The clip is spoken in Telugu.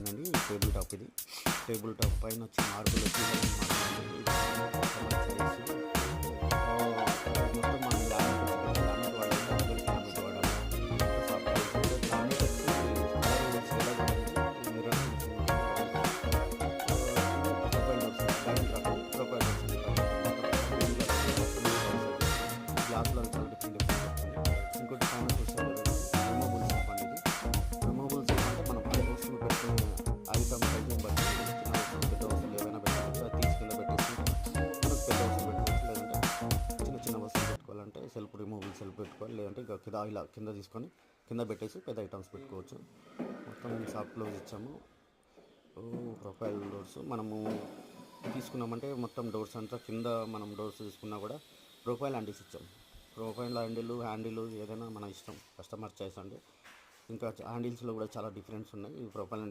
ఉందండి. టేబుల్ టాప్ ఇది. టేబుల్ టాప్ పైన వచ్చి మార్బుల్ వచ్చి మొత్తం మనం లామినేట్ వాడాలి. లామినేట్ వాడాలి. లామినేట్ వచ్చి గ్లాస్లో చాలా డిఫరెంట్ ఇంకోటి పైన చూస్తే రిమూవబుల్ సెల్ఫ్ అనేది. రిమూవబుల్ సెల్ఫ్ అంటే మనం పై వస్తువులు పెట్టుకునే ఐటమ్ సైజుని బట్టి చిన్న వస్తువులు పెద్ద వస్తువులు ఏవైనా పెట్టుకోవచ్చు. అది తీసి కింద పెట్టేసి మనకు పెద్ద వస్తువులు పెట్టుకోవచ్చు. లేదంటే చిన్న చిన్న వస్తువులు పెట్టుకోవాలంటే సెల్ఫ్ రిమూవబుల్ సెల్ఫ్ పెట్టుకోవాలి. లేదంటే ఇక కింద ఇలా కింద తీసుకొని కింద పెట్టేసి పెద్ద ఐటమ్స్ పెట్టుకోవచ్చు. మొత్తం సాఫ్ట్ క్లోజ్ ఇచ్చాము. ప్రొఫైల్ డోర్స్ మనము తీసుకున్నామంటే మొత్తం డోర్స్ అంతా కింద మనం డోర్స్ తీసుకున్నా కూడా ప్రొఫైల్ హ్యాండిల్స్ ఇచ్చాం. ప్రొఫైల్ హ్యాండిల్ ఏదైనా మన ఇష్టం, కస్టమర్ చాయిస్ అండి. ఇంకా హ్యాండిల్స్లో కూడా చాలా డిఫరెన్స్ ఉన్నాయి. ఈ ప్రొఫైల్